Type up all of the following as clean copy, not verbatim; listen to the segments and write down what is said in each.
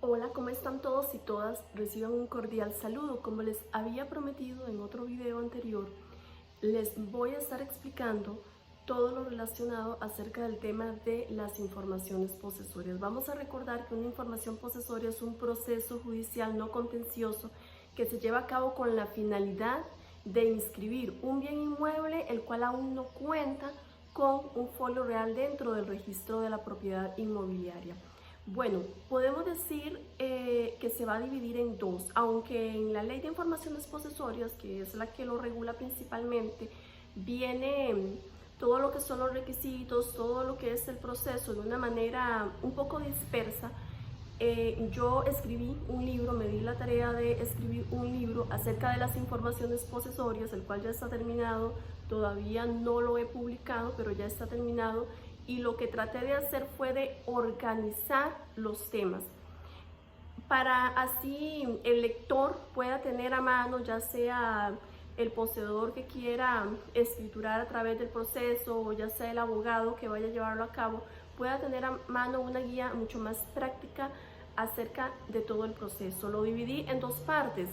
Hola, ¿cómo están todos y todas? Reciban un cordial saludo. Como les había prometido en otro video anterior, les voy a estar explicando todo lo relacionado acerca del tema de las informaciones posesorias. Vamos a recordar que una información posesoria es un proceso judicial no contencioso que se lleva a cabo con la finalidad de inscribir un bien inmueble el cual aún no cuenta con un folio real dentro del registro de la propiedad inmobiliaria. Bueno, podemos decir que se va a dividir en dos, aunque en la Ley de Informaciones Posesorias, que es la que lo regula principalmente, viene todo lo que son los requisitos, todo lo que es el proceso de una manera un poco dispersa. Yo escribí un libro, me di la tarea de escribir un libro acerca de las informaciones posesorias, el cual ya está terminado, todavía no lo he publicado, pero ya está terminado. Y lo que traté de hacer fue de organizar los temas para así el lector pueda tener a mano, ya sea el poseedor que quiera escriturar a través del proceso o ya sea el abogado que vaya a llevarlo a cabo, pueda tener a mano una guía mucho más práctica acerca de todo el proceso. Lo dividí en dos partes,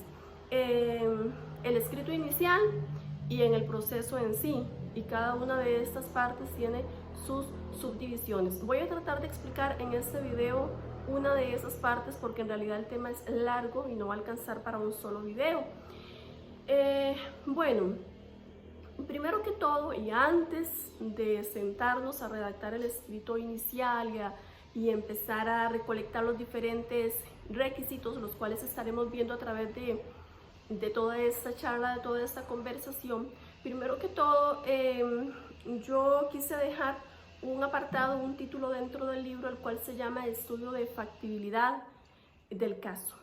el escrito inicial y en el proceso en sí, y cada una de estas partes tiene sus subdivisiones. Voy a tratar de explicar en este video una de esas partes porque en realidad el tema es largo y no va a alcanzar para un solo video. Bueno, primero que todo y antes de sentarnos a redactar el escrito inicial y empezar a recolectar los diferentes requisitos, los cuales estaremos viendo a través de toda esta charla, de toda esta conversación, primero que todo yo quise dejar un apartado, un título dentro del libro, el cual se llama Estudio de Factibilidad del caso.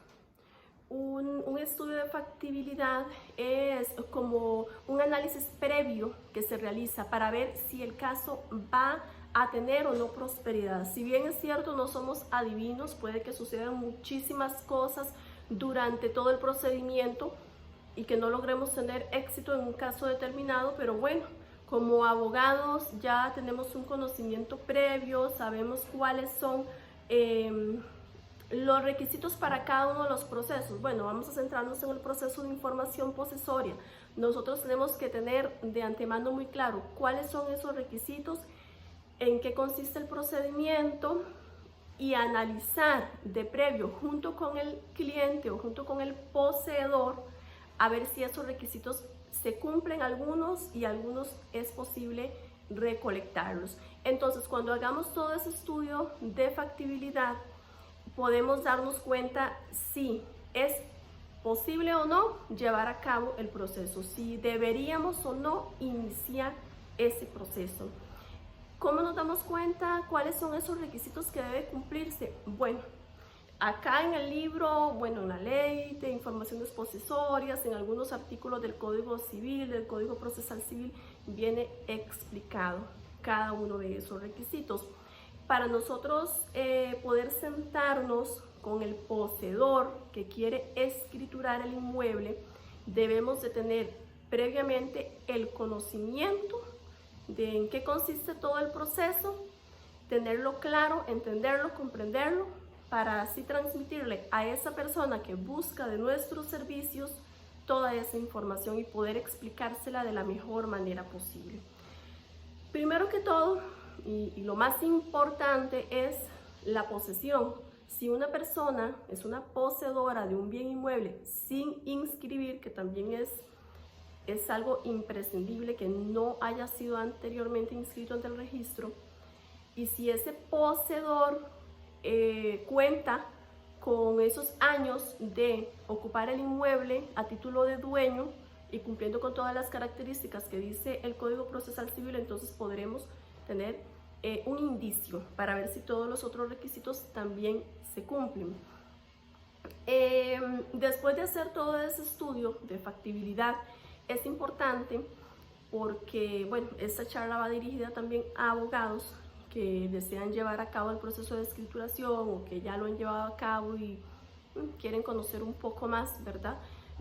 Un estudio de factibilidad es como un análisis previo que se realiza para ver si el caso va a tener o no prosperidad. Si bien es cierto, no somos adivinos, puede que sucedan muchísimas cosas durante todo el procedimiento y que no logremos tener éxito en un caso determinado, pero bueno, como abogados ya tenemos un conocimiento previo, sabemos cuáles son los requisitos para cada uno de los procesos. Bueno, vamos a centrarnos en el proceso de información posesoria. Nosotros tenemos que tener de antemano muy claro cuáles son esos requisitos, en qué consiste el procedimiento y analizar de previo junto con el cliente o junto con el poseedor a ver si esos requisitos se cumplen algunos y algunos es posible recolectarlos. Entonces, cuando hagamos todo ese estudio de factibilidad, podemos darnos cuenta si es posible o no llevar a cabo el proceso, si deberíamos o no iniciar ese proceso. ¿Cómo nos damos cuenta cuáles son esos requisitos que debe cumplirse? Bueno, acá en el libro, bueno, en la Ley de Informaciones Posesorias, en algunos artículos del Código Civil, del Código Procesal Civil, viene explicado cada uno de esos requisitos. Para nosotros poder sentarnos con el poseedor que quiere escriturar el inmueble, debemos de tener previamente el conocimiento de en qué consiste todo el proceso, tenerlo claro, entenderlo, comprenderlo, para así transmitirle a esa persona que busca de nuestros servicios toda esa información y poder explicársela de la mejor manera posible. Primero que todo, y lo más importante es la posesión. Si una persona es una poseedora de un bien inmueble sin inscribir, que también es algo imprescindible que no haya sido anteriormente inscrito ante el registro, y si ese poseedor cuenta con esos años de ocupar el inmueble a título de dueño y cumpliendo con todas las características que dice el Código Procesal Civil, entonces podremos tener un indicio para ver si todos los otros requisitos también se cumplen. Después de hacer todo ese estudio de factibilidad, es importante porque, bueno, esta charla va dirigida también a abogados que desean llevar a cabo el proceso de escrituración o que ya lo han llevado a cabo y quieren conocer un poco más, ¿verdad?,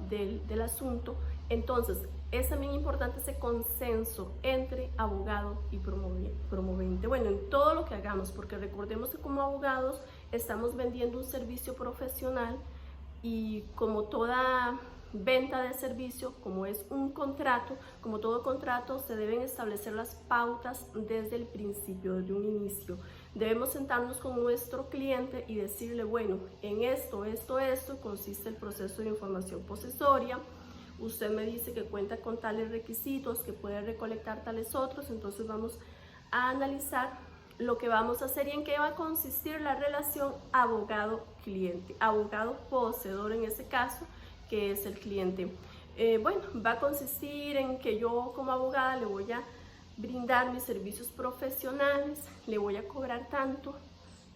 del asunto. Entonces, es también importante ese consenso entre abogado y promovente. Bueno, en todo lo que hagamos, porque recordemos que como abogados estamos vendiendo un servicio profesional y como toda venta de servicio, como es un contrato, como todo contrato, se deben establecer las pautas desde el principio, desde un inicio. Debemos sentarnos con nuestro cliente y decirle, bueno, en esto consiste el proceso de información posesoria. Usted me dice que cuenta con tales requisitos, que puede recolectar tales otros, entonces vamos a analizar lo que vamos a hacer y en qué va a consistir la relación abogado-cliente, abogado-poseedor en ese caso, que es el cliente. Bueno, va a consistir en que yo como abogada le voy a brindar mis servicios profesionales, le voy a cobrar tanto.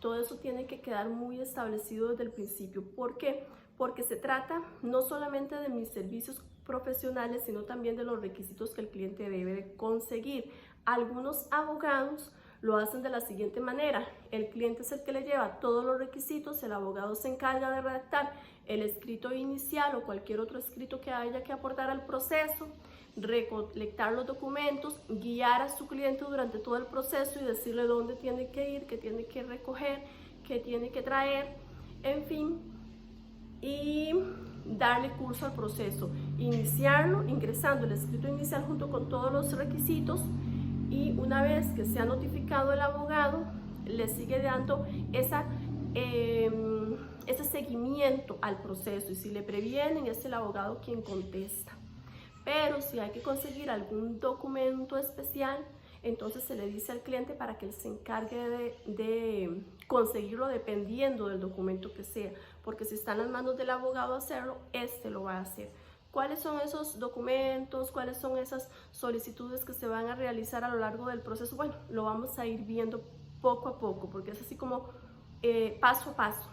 Todo eso tiene que quedar muy establecido desde el principio. ¿Por qué? Porque se trata no solamente de mis servicios profesionales, sino también de los requisitos que el cliente debe de conseguir. Algunos abogados lo hacen de la siguiente manera: el cliente es el que le lleva todos los requisitos, el abogado se encarga de redactar el escrito inicial o cualquier otro escrito que haya que aportar al proceso, recolectar los documentos, guiar a su cliente durante todo el proceso y decirle dónde tiene que ir, qué tiene que recoger, qué tiene que traer, en fin, y darle curso al proceso, iniciarlo ingresando el escrito inicial junto con todos los requisitos. Y una vez que se ha notificado el abogado, le sigue dando ese seguimiento al proceso, y si le previenen es el abogado quien contesta. Pero si hay que conseguir algún documento especial, entonces se le dice al cliente para que él se encargue de conseguirlo dependiendo del documento que sea, porque si está en las manos del abogado hacerlo, este lo va a hacer. ¿Cuáles son esos documentos? ¿Cuáles son esas solicitudes que se van a realizar a lo largo del proceso? Bueno, lo vamos a ir viendo poco a poco, porque es así como paso a paso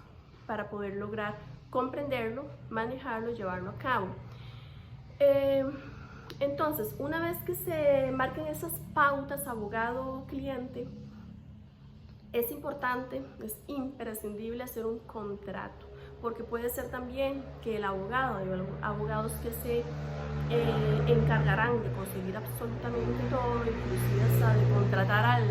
para poder lograr comprenderlo, manejarlo, llevarlo a cabo. Entonces, una vez que se marquen esas pautas abogado-cliente, es importante, es imprescindible hacer un contrato, porque puede ser también que el abogado, hay abogados que se encargarán de conseguir absolutamente todo, inclusive hasta de contratar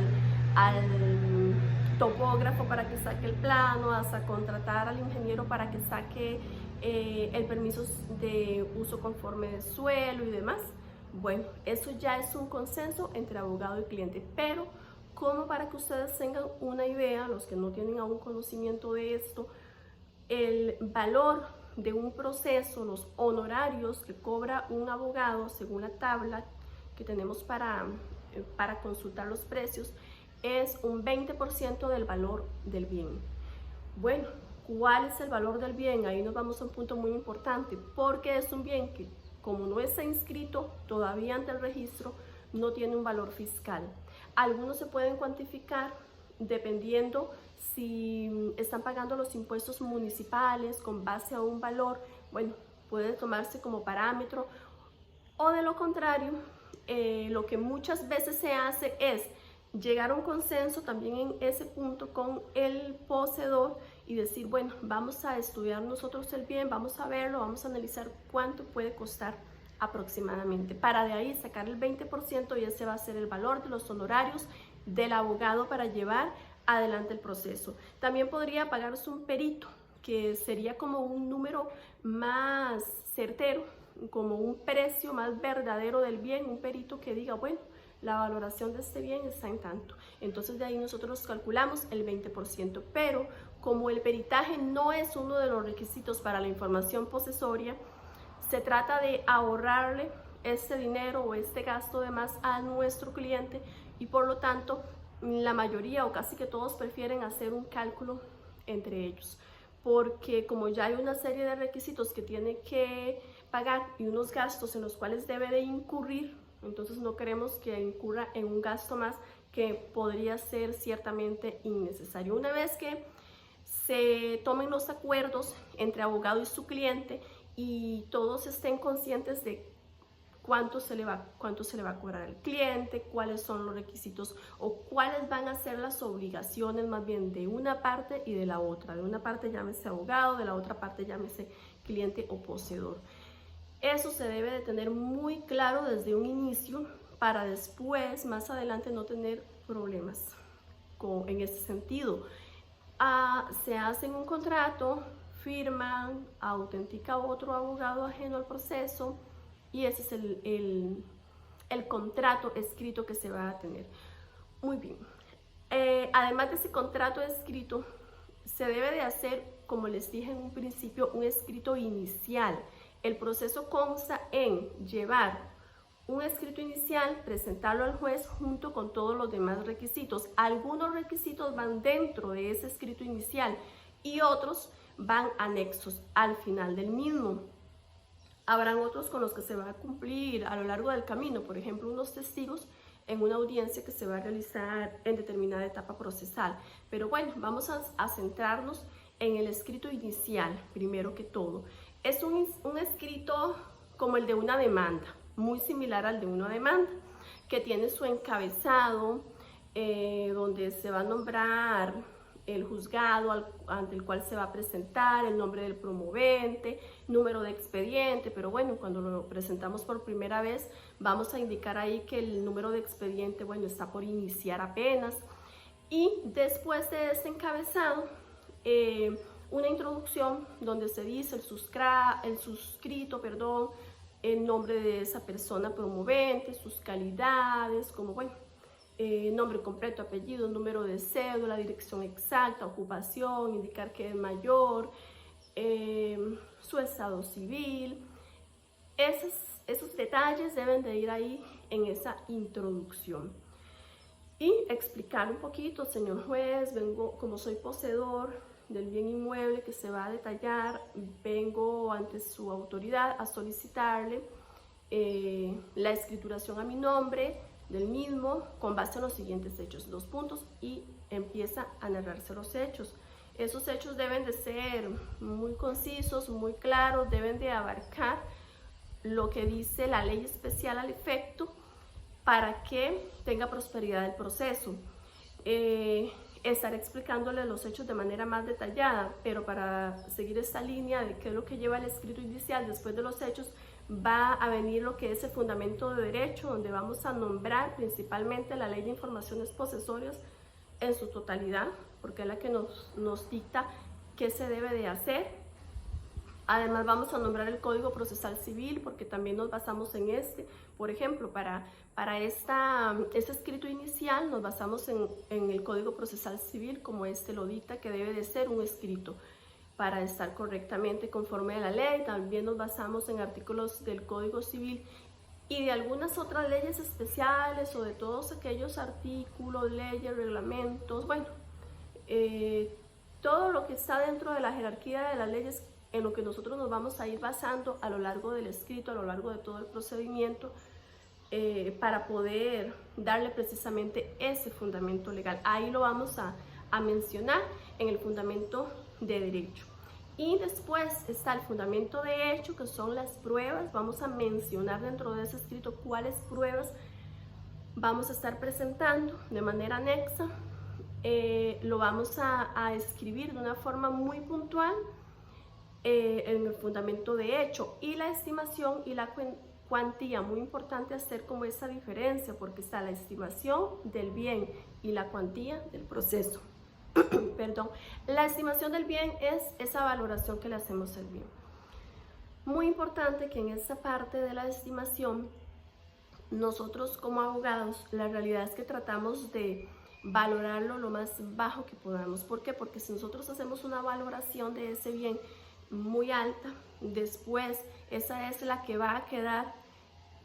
al topógrafo para que saque el plano, hasta contratar al ingeniero para que saque el permiso de uso conforme de suelo y demás. Bueno, eso ya es un consenso entre abogado y cliente, pero como para que ustedes tengan una idea, los que no tienen aún conocimiento de esto, el valor de un proceso, los honorarios que cobra un abogado según la tabla que tenemos para consultar los precios, es un 20% del valor del bien. Bueno, ¿cuál es el valor del bien? Ahí nos vamos a un punto muy importante, porque es un bien que, como no está inscrito todavía ante el registro, no tiene un valor fiscal. Algunos se pueden cuantificar dependiendo si están pagando los impuestos municipales con base a un valor. Bueno, puede tomarse como parámetro, o de lo contrario, lo que muchas veces se hace es llegar a un consenso también en ese punto con el poseedor y decir, bueno, vamos a estudiar nosotros el bien, vamos a verlo, vamos a analizar cuánto puede costar aproximadamente, para de ahí sacar el 20% y ese va a ser el valor de los honorarios del abogado para llevar adelante el proceso. También podría pagarse un perito, que sería como un número más certero, como un precio más verdadero del bien, un perito que diga, bueno, la valoración de este bien está en tanto. Entonces de ahí nosotros calculamos el 20%, pero como el peritaje no es uno de los requisitos para la información posesoria, se trata de ahorrarle este dinero o este gasto de más a nuestro cliente, y por lo tanto la mayoría o casi que todos prefieren hacer un cálculo entre ellos, porque como ya hay una serie de requisitos que tiene que pagar y unos gastos en los cuales debe de incurrir, entonces no queremos que incurra en un gasto más que podría ser ciertamente innecesario. Una vez que se tomen los acuerdos entre abogado y su cliente y todos estén conscientes de cuánto se le va a cobrar al cliente, cuáles son los requisitos o cuáles van a ser las obligaciones más bien de una parte y de la otra. De una parte llámese abogado, de la otra parte llámese cliente o poseedor. Eso se debe de tener muy claro desde un inicio para después, más adelante, no tener problemas en ese sentido. se hacen un contrato, firman, autentica otro abogado ajeno al proceso y ese es el contrato escrito que se va a tener. Muy bien. Además de ese contrato escrito, se debe de hacer, como les dije en un principio, un escrito inicial. El proceso consta en llevar un escrito inicial, presentarlo al juez junto con todos los demás requisitos. Algunos requisitos van dentro de ese escrito inicial y otros van anexos al final del mismo. Habrán otros con los que se va a cumplir a lo largo del camino, por ejemplo, unos testigos en una audiencia que se va a realizar en determinada etapa procesal. Pero bueno, vamos a centrarnos en el escrito inicial, primero que todo. Es un escrito como el de una demanda, muy similar al de una demanda, que tiene su encabezado, donde se va a nombrar el juzgado ante el cual se va a presentar, el nombre del promovente, número de expediente, pero bueno, cuando lo presentamos por primera vez, vamos a indicar ahí que el número de expediente, bueno, está por iniciar apenas. Y después de este encabezado, una introducción donde se dice el suscrito, el nombre de esa persona promovente, sus calidades, como bueno, nombre completo, apellido, número de cédula, dirección exacta, ocupación, indicar que es mayor, su estado civil. Esos detalles deben de ir ahí en esa introducción. Y explicar un poquito, señor juez, vengo, como soy poseedor del bien inmueble que se va a detallar, vengo ante su autoridad a solicitarle la escrituración a mi nombre del mismo con base en los siguientes hechos, 2 puntos, y empieza a narrarse los hechos. Esos hechos deben de ser muy concisos, muy claros, deben de abarcar lo que dice la ley especial al efecto para que tenga prosperidad el proceso. Estaré explicándole los hechos de manera más detallada, pero para seguir esta línea de qué es lo que lleva el escrito inicial después de los hechos, va a venir lo que es el fundamento de derecho, donde vamos a nombrar principalmente la ley de informaciones posesorias en su totalidad, porque es la que nos dicta qué se debe de hacer. Además vamos a nombrar el Código Procesal Civil, porque también nos basamos en este. Por ejemplo, para este escrito inicial nos basamos en el Código Procesal Civil, como este lo dicta, que debe de ser un escrito para estar correctamente conforme a la ley. También nos basamos en artículos del Código Civil y de algunas otras leyes especiales o de todos aquellos artículos, leyes, reglamentos, bueno, todo lo que está dentro de la jerarquía de las leyes en lo que nosotros nos vamos a ir basando a lo largo del escrito, a lo largo de todo el procedimiento, para poder darle precisamente ese fundamento legal. Ahí lo vamos a mencionar en el fundamento de derecho. Y después está el fundamento de hecho, que son las pruebas. Vamos a mencionar dentro de ese escrito cuáles pruebas vamos a estar presentando de manera anexa. Lo vamos a escribir de una forma muy puntual en el fundamento de hecho. Y la estimación y la cuantía, muy importante hacer como esa diferencia, porque está la estimación del bien y la cuantía del proceso. Perdón, la estimación del bien es esa valoración que le hacemos al bien. Muy importante que en esta parte de la estimación, nosotros como abogados, la realidad es que tratamos de valorarlo lo más bajo que podamos. ¿Por qué? Porque si nosotros hacemos una valoración de ese bien muy alta, después esa es la que va a quedar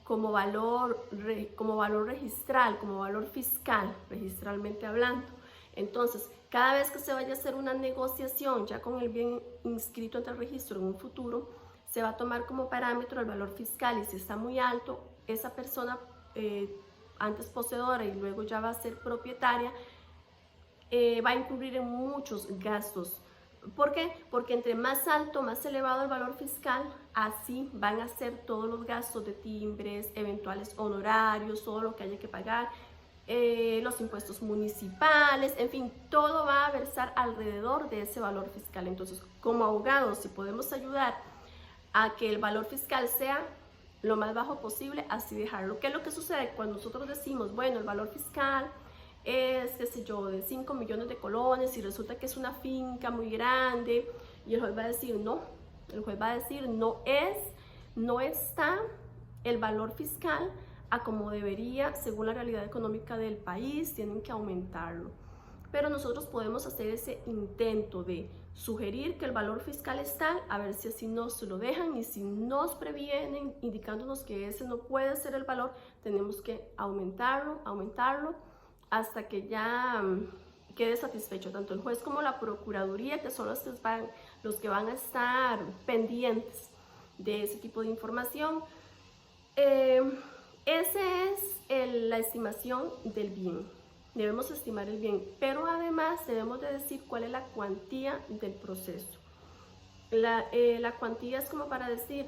como valor registral, como valor fiscal, registralmente hablando. Entonces, cada vez que se vaya a hacer una negociación ya con el bien inscrito ante el registro en un futuro, se va a tomar como parámetro el valor fiscal, y si está muy alto, esa persona antes poseedora y luego ya va a ser propietaria, va a incurrir en muchos gastos. ¿Por qué? Porque entre más alto, más elevado el valor fiscal, así van a ser todos los gastos de timbres, eventuales honorarios, todo lo que haya que pagar, los impuestos municipales, en fin, todo va a versar alrededor de ese valor fiscal. Entonces, como abogados, si podemos ayudar a que el valor fiscal sea lo más bajo posible, así dejarlo. ¿Qué es lo que sucede cuando nosotros decimos, bueno, el valor fiscal es, qué sé yo, de 5 millones de colones y resulta que es una finca muy grande, y el juez va a decir no, el juez va a decir no está el valor fiscal a como debería según la realidad económica del país, tienen que aumentarlo. Pero nosotros podemos hacer ese intento de sugerir que el valor fiscal es tal, a ver si así nos lo dejan, y si nos previenen indicándonos que ese no puede ser el valor, tenemos que aumentarlo hasta que ya quede satisfecho tanto el juez como la procuraduría, que son los que van a estar pendientes de ese tipo de información. Esa es la estimación del bien. Debemos estimar el bien, pero además debemos de decir cuál es la cuantía del proceso. La cuantía es como para decir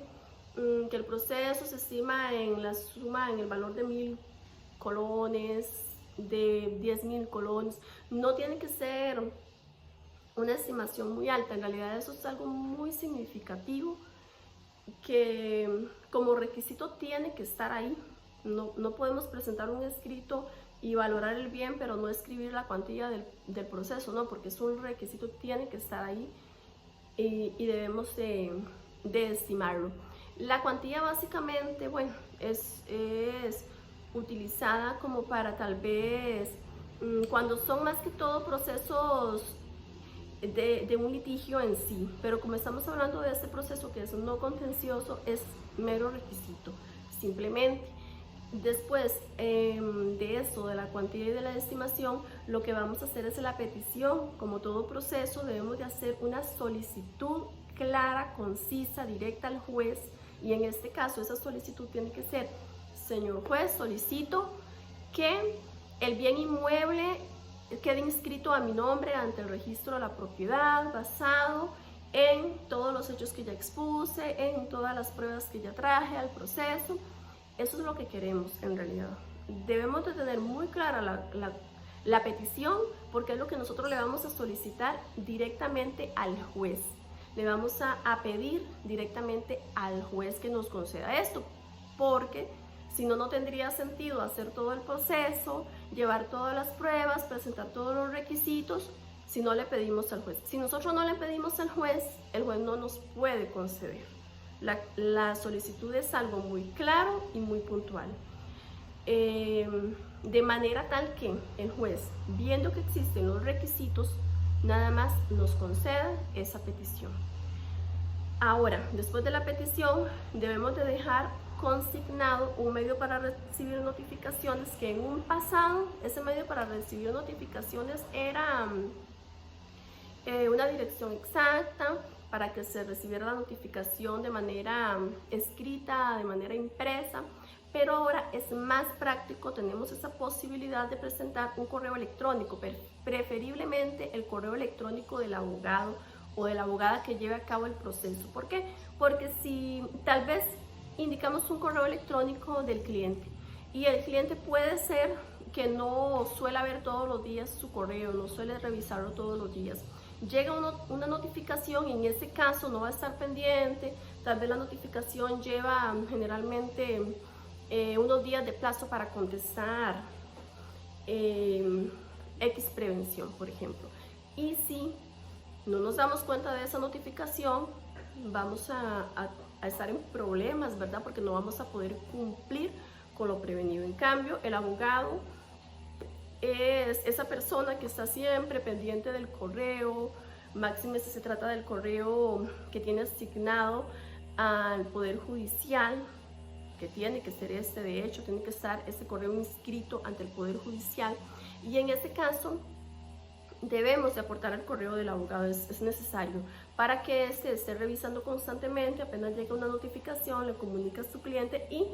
que el proceso se estima en la suma, en el valor de 1000 colones, de 10.000 colones. No tiene que ser una estimación muy alta, en realidad eso es algo muy significativo que como requisito tiene que estar ahí. No podemos presentar un escrito y valorar el bien, pero no escribir la cuantía del proceso, no, porque es un requisito, tiene que estar ahí y debemos de estimarlo. La cuantía básicamente, bueno, es utilizada como para tal vez cuando son más que todo procesos de un litigio en sí, pero como estamos hablando de este proceso que es no contencioso, es mero requisito, simplemente. Después de eso, de la cuantía y de la estimación, lo que vamos a hacer es la petición. Como todo proceso, debemos de hacer una solicitud clara, concisa, directa al juez, y en este caso esa solicitud tiene que ser: señor juez, solicito que el bien inmueble quede inscrito a mi nombre ante el registro de la propiedad, basado en todos los hechos que ya expuse, en todas las pruebas que ya traje al proceso. Eso es lo que queremos en realidad. Debemos de tener muy clara la petición, porque es lo que nosotros le vamos a solicitar directamente al juez. Le vamos a pedir directamente al juez que nos conceda esto, porque si no, no tendría sentido hacer todo el proceso, llevar todas las pruebas, presentar todos los requisitos, si no le pedimos al juez. Si nosotros no le pedimos al juez, el juez no nos puede conceder. La solicitud es algo muy claro y muy puntual, de manera tal que el juez, viendo que existen los requisitos, nada más nos conceda esa petición. Ahora, después de la petición, debemos de dejar consignado un medio para recibir notificaciones, que en un pasado ese medio para recibir notificaciones era una dirección exacta, para que se recibiera la notificación de manera escrita, de manera impresa, pero ahora es más práctico, tenemos esa posibilidad de presentar un correo electrónico, preferiblemente el correo electrónico del abogado o de la abogada que lleve a cabo el proceso. ¿Por qué? Porque si tal vez indicamos un correo electrónico del cliente y el cliente puede ser que no suele ver todos los días su correo, no suele revisarlo todos los días, llega una notificación y en ese caso no va a estar pendiente, tal vez la notificación lleva generalmente unos días de plazo para contestar X prevención, por ejemplo. Y si no nos damos cuenta de esa notificación, vamos a estar en problemas, ¿verdad? Porque no vamos a poder cumplir con lo prevenido. En cambio, el abogado es esa persona que está siempre pendiente del correo, máxime si se trata del correo que tiene asignado al Poder Judicial, que tiene que ser de hecho, tiene que estar ese correo inscrito ante el Poder Judicial, y en este caso debemos de aportar el correo del abogado, es necesario, para que esté revisando constantemente, apenas llega una notificación, le comunica a su cliente y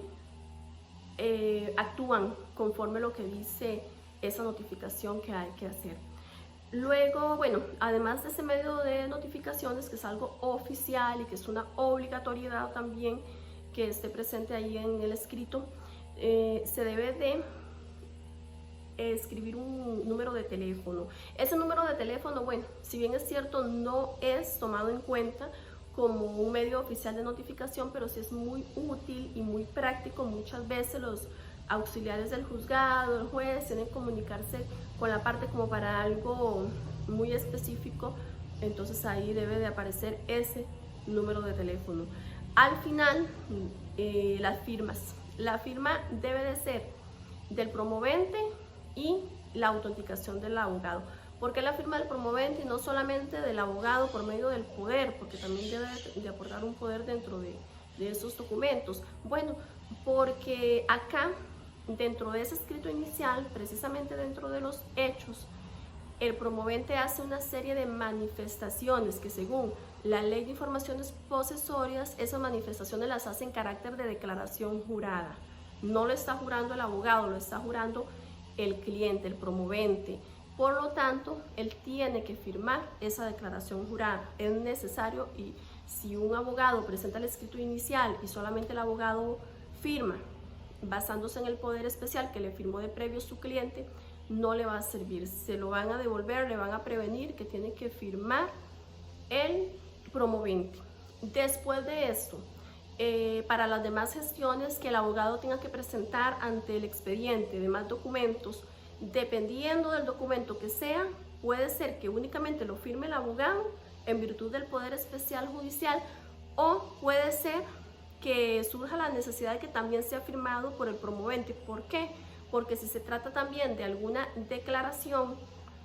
actúan conforme lo que dice esa notificación que hay que hacer. Luego, bueno, además de ese medio de notificaciones, que es algo oficial y que es una obligatoriedad también que esté presente ahí en el escrito, se debe de escribir un número de teléfono. Ese número de teléfono, bueno, si bien es cierto, no es tomado en cuenta como un medio oficial de notificación, pero sí es muy útil y muy práctico. Muchas veces los auxiliares del juzgado, el juez, tienen que comunicarse con la parte como para algo muy específico, entonces ahí debe de aparecer ese número de teléfono. Al final, las firmas. La firma debe de ser del promovente y la autenticación del abogado. ¿Por qué la firma del promovente y no solamente del abogado por medio del poder? Porque también debe de aportar un poder dentro de esos documentos. Bueno, porque acá, dentro de ese escrito inicial, precisamente dentro de los hechos, el promovente hace una serie de manifestaciones que, según la Ley de Informaciones Posesorias, esas manifestaciones las hace en carácter de declaración jurada. No lo está jurando el abogado, lo está jurando el cliente, el promovente. Por lo tanto, él tiene que firmar esa declaración jurada. Es necesario, y si un abogado presenta el escrito inicial y solamente el abogado firma, basándose en el poder especial que le firmó de previo su cliente, no le va a servir. Se lo van a devolver, le van a prevenir que tiene que firmar el promovente. Después de esto, para las demás gestiones que el abogado tenga que presentar ante el expediente, demás documentos, dependiendo del documento que sea, puede ser que únicamente lo firme el abogado en virtud del poder especial judicial, o puede ser que surja la necesidad de que también sea firmado por el promovente. ¿Por qué? Porque si se trata también de alguna declaración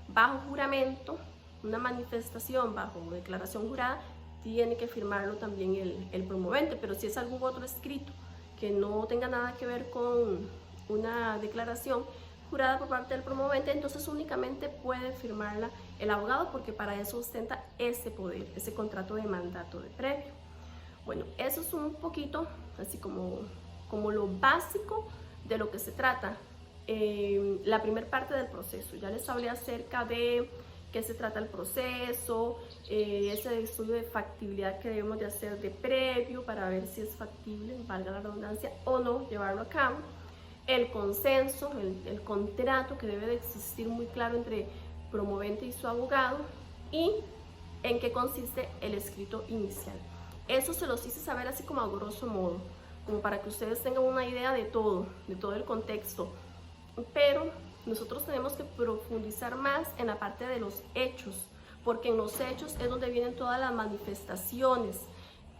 bajo juramento, una manifestación bajo declaración jurada, tiene que firmarlo también el promovente. Pero si es algún otro escrito que no tenga nada que ver con una declaración jurada por parte del promovente, entonces únicamente puede firmarla el abogado, porque para eso ostenta ese poder, ese contrato de mandato de previo. Bueno, eso es un poquito así como lo básico de lo que se trata la primera parte del proceso. Ya les hablé acerca de qué se trata el proceso, ese estudio de factibilidad que debemos de hacer de previo para ver si es factible, valga la redundancia, o no llevarlo a cabo. El consenso, el contrato que debe de existir muy claro entre promovente y su abogado, y en qué consiste el escrito inicial. Eso se los hice saber así como a grosso modo, como para que ustedes tengan una idea de todo el contexto. Pero nosotros tenemos que profundizar más en la parte de los hechos, porque en los hechos es donde vienen todas las manifestaciones,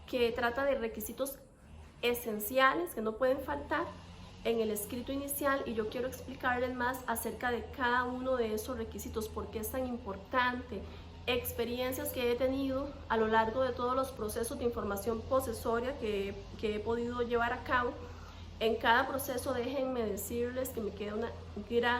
que trata de requisitos esenciales que no pueden faltar en el escrito inicial, y yo quiero explicarles más acerca de cada uno de esos requisitos, por qué es tan importante. Experiencias que he tenido a lo largo de todos los procesos de información posesoria que he podido llevar a cabo. En cada proceso, déjenme decirles que me queda una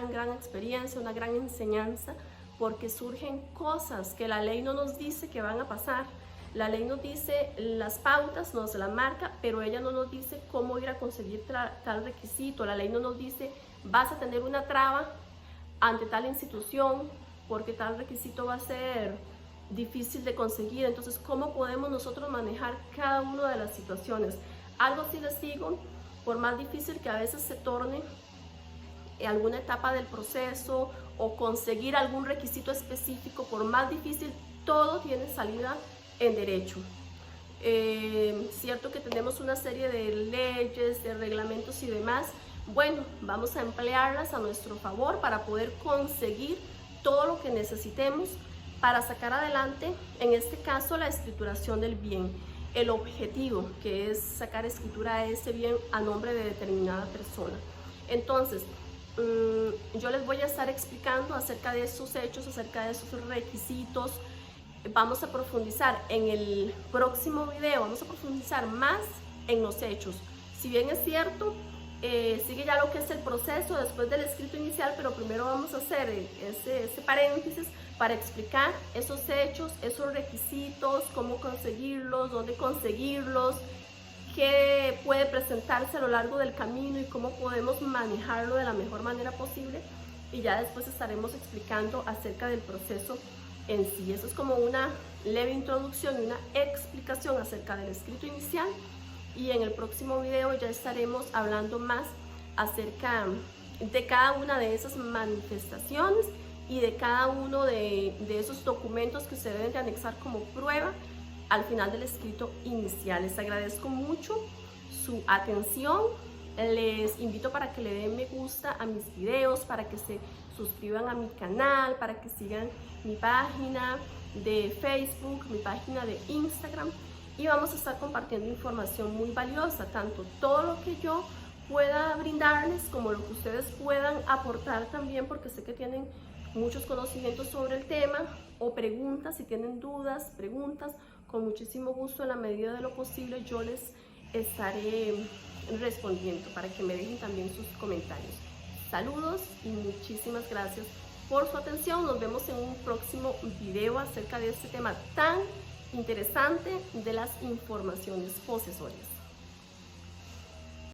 gran experiencia, una gran enseñanza, porque surgen cosas que la ley no nos dice que van a pasar. La ley nos dice las pautas, nos las marca, pero ella no nos dice cómo ir a conseguir tal requisito. La ley no nos dice, vas a tener una traba ante tal institución porque tal requisito va a ser difícil de conseguir. Entonces, ¿cómo podemos nosotros manejar cada una de las situaciones? Algo sí les digo, por más difícil que a veces se torne alguna etapa del proceso o conseguir algún requisito específico, por más difícil, todo tiene salida en derecho. Cierto que tenemos una serie de leyes, de reglamentos y demás. Bueno, vamos a emplearlas a nuestro favor para poder conseguir todo lo que necesitemos para sacar adelante, en este caso, la escrituración del bien. El objetivo, que es sacar escritura a ese bien a nombre de determinada persona. Entonces, yo les voy a estar explicando acerca de esos hechos, acerca de esos requisitos. Vamos a profundizar en el próximo video, vamos a profundizar más en los hechos. Si bien es cierto, sigue ya lo que es el proceso después del escrito inicial, pero primero vamos a hacer ese paréntesis para explicar esos hechos, esos requisitos, cómo conseguirlos, dónde conseguirlos, qué puede presentarse a lo largo del camino y cómo podemos manejarlo de la mejor manera posible. Y ya después estaremos explicando acerca del proceso en sí. Eso es como una leve introducción y una explicación acerca del escrito inicial, y en el próximo video ya estaremos hablando más acerca de cada una de esas manifestaciones y de cada uno de esos documentos que se deben de anexar como prueba al final del escrito inicial. Les agradezco mucho su atención Les invito para que le den me gusta a mis videos, para que se suscriban a mi canal, para que sigan mi página de Facebook, mi página de Instagram, y vamos a estar compartiendo información muy valiosa, tanto todo lo que yo pueda brindarles como lo que ustedes puedan aportar también, porque sé que tienen muchos conocimientos sobre el tema, o preguntas, si tienen dudas, preguntas, con muchísimo gusto, en la medida de lo posible yo les estaré respondiendo para que me dejen también sus comentarios. Saludos y muchísimas gracias por su atención. Nos vemos en un próximo video acerca de este tema tan interesante de las informaciones posesorias.